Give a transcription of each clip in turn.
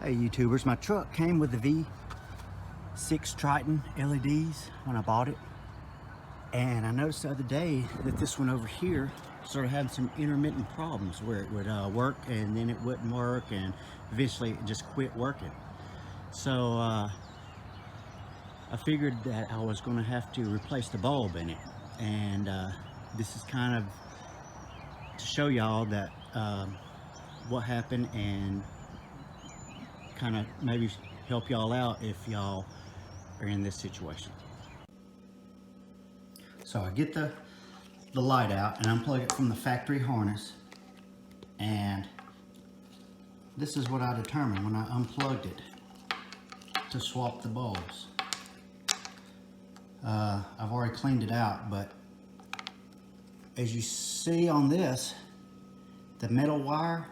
Hey YouTubers, my truck came with the V6 Triton LEDs when I bought it. And I noticed the other day that this one over here started having some intermittent problems where it would work and then it wouldn't work and eventually it just quit working. So I figured that I was gonna have to replace the bulb in it. And this is kind of to show y'all that what happened and kind of maybe help y'all out if y'all are in this situation. So I get the light out and unplug it from the factory harness, and this is what I determined when I unplugged it to swap the bulbs. I've already cleaned it out, but as you see on this, the metal wire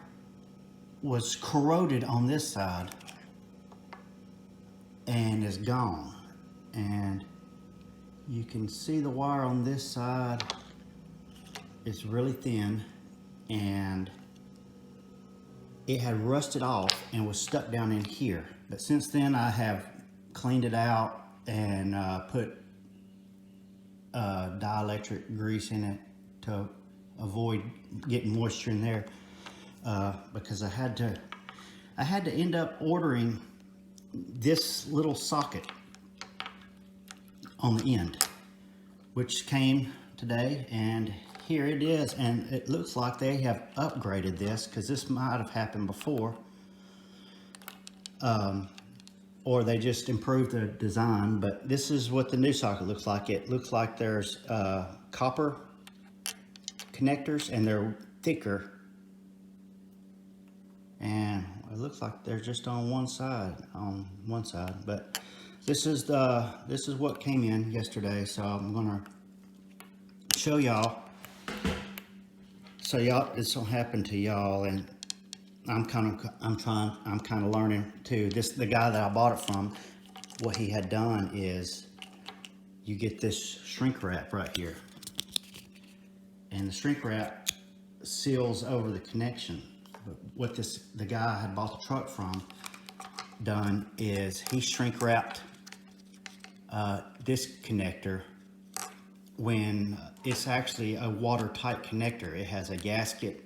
was corroded on this side and is gone. And you can see the wire on this side is really thin, and it had rusted off and was stuck down in here. But since then I have cleaned it out and put dielectric grease in it to avoid getting moisture in there, because I had to end up ordering this little socket on the end, which came today, and here it is. And it looks like they have upgraded this, because this might have happened before, or they just improved the design. But this is what the new socket looks like. It looks like there's copper connectors and they're thicker, and it looks like they're just on one side, but this is what came in yesterday. So I'm gonna show y'all, so y'all, this will happen to y'all. And I'm kind of learning too. The guy that I bought it from, what he had done is you get this shrink wrap right here, and the shrink wrap seals over the connection. But what the guy I had bought the truck from done is he shrink wrapped this connector when it's actually a watertight connector. It has a gasket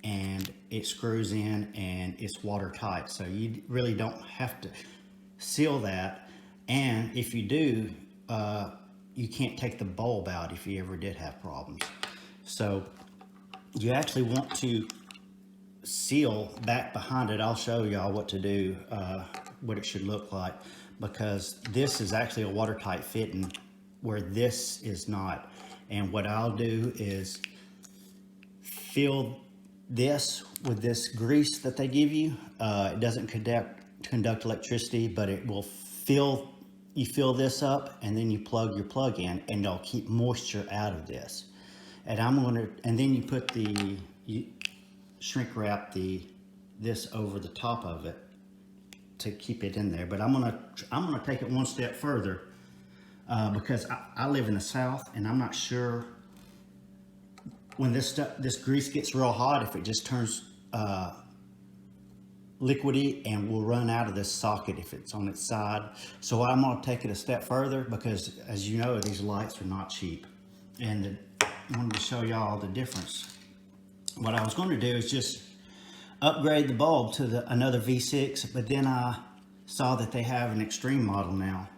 and it screws in and it's watertight, so you really don't have to seal that. And if you do, you can't take the bulb out if you ever did have problems. So you actually want to seal back behind it. I'll show y'all what to do, what it should look like, because this is actually a watertight fitting where this is not. And what I'll do is fill this with this grease that they give you. It doesn't conduct electricity, but it will fill, you fill this up and then you plug your plug in, and it'll keep moisture out of this. And and then you put you shrink wrap this over the top of it to keep it in there. But I'm gonna take it one step further, because I live in the South, and I'm not sure when this grease gets real hot if it just turns liquidy and will run out of this socket if it's on its side. So I'm gonna take it a step further, because as you know, these lights are not cheap, and I wanted to show y'all the difference. What I was going to do is just upgrade the bulb to another V6, but then I saw that they have an extreme model now,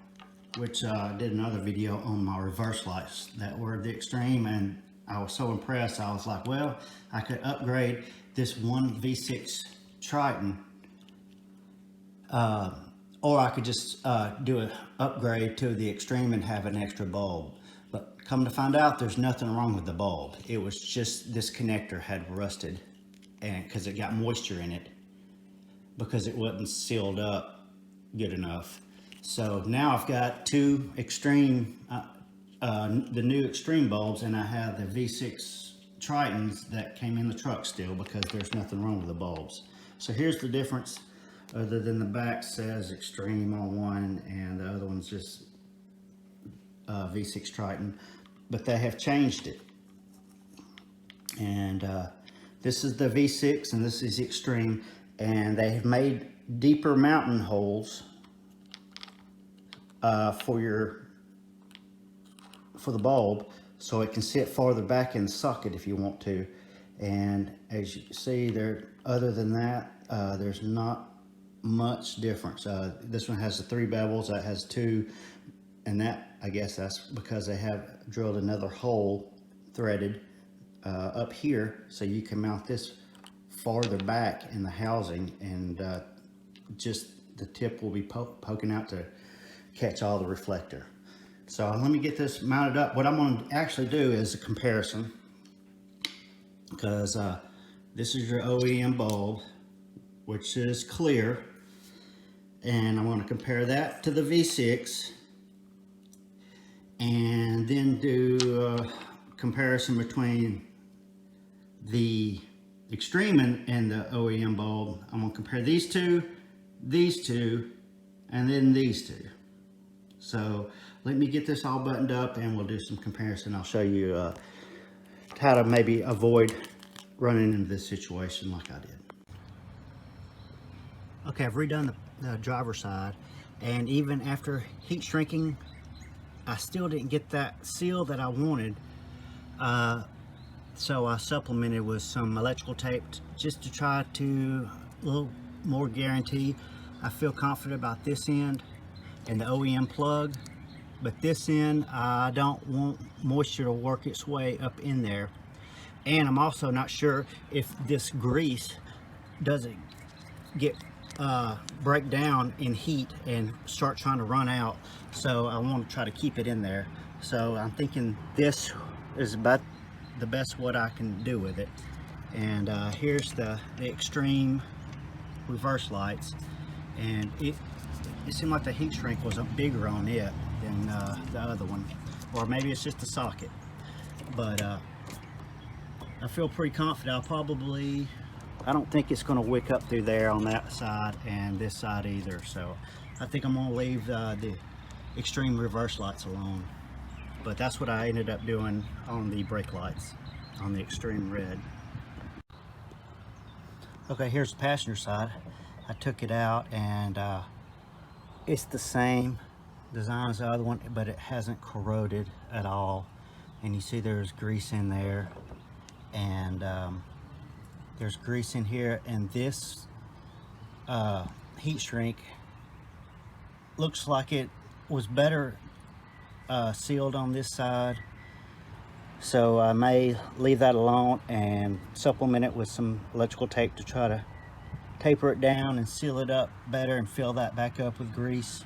which I did another video on my reverse lights that were the extreme, and I was so impressed. I was like, well, I could upgrade this one V6 Triton, or I could just do an upgrade to the extreme and have an extra bulb. But come to find out, there's nothing wrong with the bulb. It was just this connector had rusted, and because it got moisture in it, because it wasn't sealed up good enough. So now I've got two extreme, the new extreme bulbs, and I have the V6 Tritons that came in the truck still, because there's nothing wrong with the bulbs. So here's the difference, other than the back says extreme on one and the other one's just V6 Triton, but they have changed it. And this is the V6 and this is the extreme. and they have made deeper mounting holes for the bulb, so it can sit farther back in the socket if you want to. And as you see there, other than that, there's not much difference. This one has the 3 bevels, that has 2, and that, I guess that's because they have drilled another hole threaded up here, so you can mount this farther back in the housing, and just the tip will be poking out to catch all the reflector. So let me get this mounted up. What I'm going to actually do is a comparison, because this is your OEM bulb, which is clear, and I'm going to compare that to the V6, and then do a comparison between the Extreme and the OEM bulb. I'm going to compare these two, and then these two. So let me get this all buttoned up and we'll do some comparison. I'll show you how to maybe avoid running into this situation like I did. Okay, I've redone the driver's side, and even after heat shrinking, I still didn't get that seal that I wanted. So I supplemented with some electrical tape just to try to a little more guarantee. I feel confident about this end and the OEM plug, but this end I don't want moisture to work its way up in there. And I'm also not sure if this grease doesn't get break down in heat and start trying to run out, so I want to try to keep it in there. So I'm thinking this is about the best what I can do with it. And here's the Extreme reverse lights, and it seemed like the heat shrink was bigger on it than the other one, or maybe it's just the socket. But I feel pretty confident. I don't think it's going to wick up through there on that side and this side either. So I think I'm going to leave the Extreme reverse lights alone. But that's what I ended up doing on the brake lights on the Extreme red. Okay, here's the passenger side. I took it out, and it's the same design as the other one, but it hasn't corroded at all. And you see there's grease in there, and there's grease in here, and this heat shrink looks like it was better sealed on this side. So I may leave that alone and supplement it with some electrical tape to try to taper it down and seal it up better and fill that back up with grease,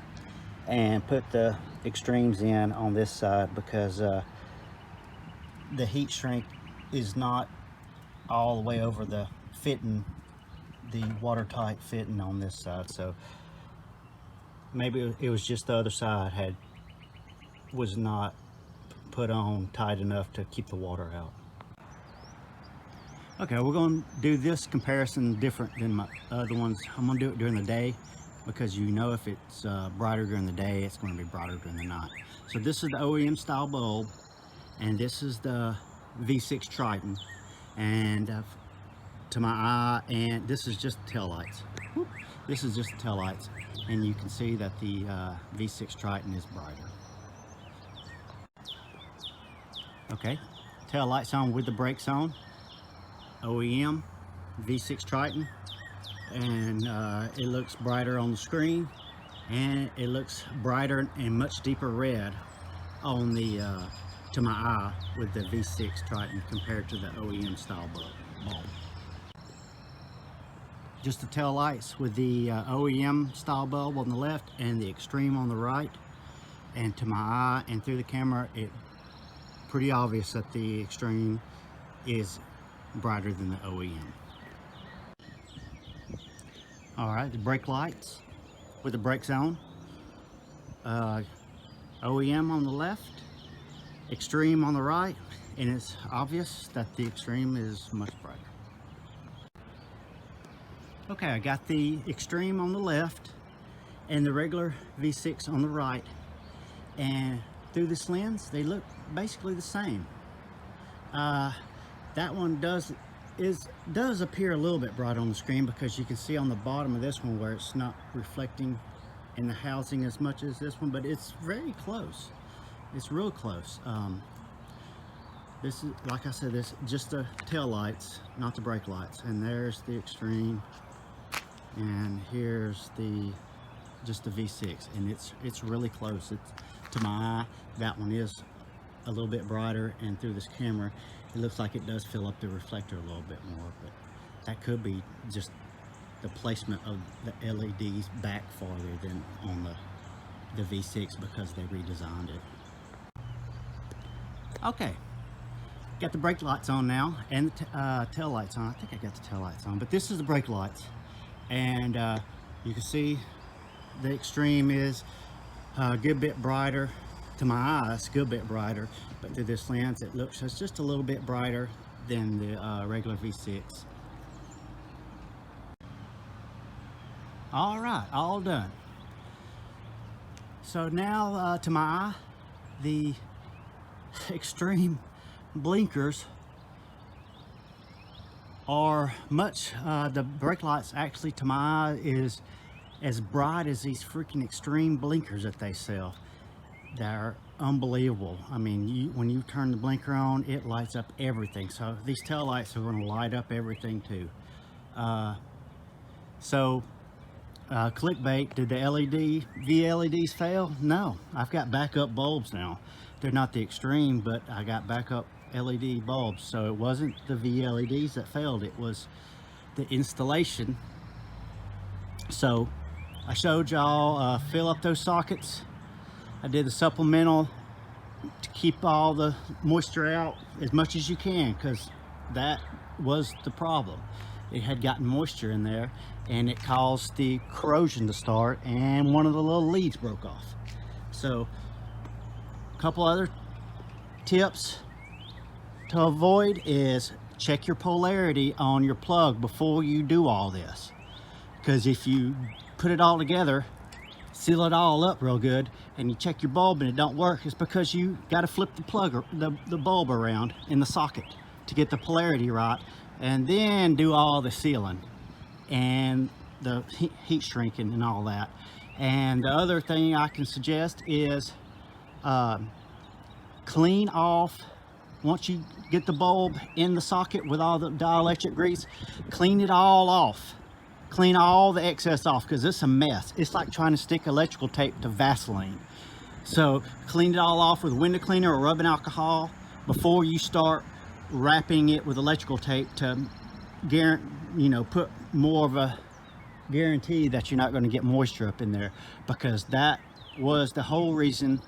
and put the Extremes in on this side, because the heat shrink is not all the way over the fitting, the watertight fitting on this side. So maybe it was just the other side was not put on tight enough to keep the water out. Okay, we're going to do this comparison different than my other ones. I'm going to do it during the day, because you know if it's brighter during the day, it's going to be brighter during the night. So this is the OEM style bulb, and this is the V6 Triton, and to my eye, and this is just tail lights. This is just the tail lights, and you can see that the V6 Triton is brighter. Okay, tail lights on with the brakes on, OEM V6 Triton, and it looks brighter on the screen, and it looks brighter and much deeper red on the to my eye with the V6 Triton compared to the OEM style bulb. Just the tail lights with the OEM style bulb on the left and the Extreme on the right, and to my eye and through the camera, it's pretty obvious that the Extreme is brighter than the OEM. Alright, the brake lights with the brakes on. OEM on the left, Extreme on the right, and it's obvious that the Extreme is much brighter. Okay, I got the Extreme on the left and the regular V6 on the right, and through this lens they look basically the same. That one does appear a little bit bright on the screen, because you can see on the bottom of this one where it's not reflecting in the housing as much as this one, but it's very close. It's real close. This is, like I said, this just the tail lights, not the brake lights. And there's the extreme, and here's just the V6, and it's really close. It's, to my eye, that one is a little bit brighter, and through this camera it looks like it does fill up the reflector a little bit more, but that could be just the placement of the LEDs back farther than on the V6, because they redesigned it. Okay, got the brake lights on now, and the tail lights on. I think I got the tail lights on, but this is the brake lights, and you can see the extreme is a good bit brighter. To my eyes, a good bit brighter, but through this lens it looks just a little bit brighter than the regular V6. All right, all done. So now to my eye, the extreme blinkers are much, the brake lights actually to my eye is as bright as these freaking extreme blinkers that they sell. They're unbelievable. I mean, when you turn the blinker on, it lights up everything. So these tail lights are going to light up everything too. Clickbait, did the VLEDs fail? No, I've got backup bulbs now. They're not the extreme, but I got backup LED bulbs. So it wasn't the VLEDs that failed, it was the installation. So I showed y'all fill up those sockets. I did the supplemental to keep all the moisture out as much as you can, because that was the problem. It had gotten moisture in there, and it caused the corrosion to start, and one of the little leads broke off. So a couple other tips to avoid is check your polarity on your plug before you do all this, because if you put it all together, seal it all up real good, and you check your bulb and it don't work, it's because you got to flip the plug or the bulb around in the socket to get the polarity right, and then do all the sealing and the heat shrinking and all that. And the other thing I can suggest is clean off, once you get the bulb in the socket with all the dielectric grease, clean it all off. Clean all the excess off, because it's a mess. It's like trying to stick electrical tape to Vaseline. So clean it all off with window cleaner or rubbing alcohol before you start wrapping it with electrical tape to put more of a guarantee that you're not going to get moisture up in there, because that was the whole reason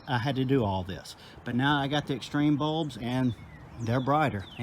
I had to do all this. But now I got the extreme bulbs, and they're brighter.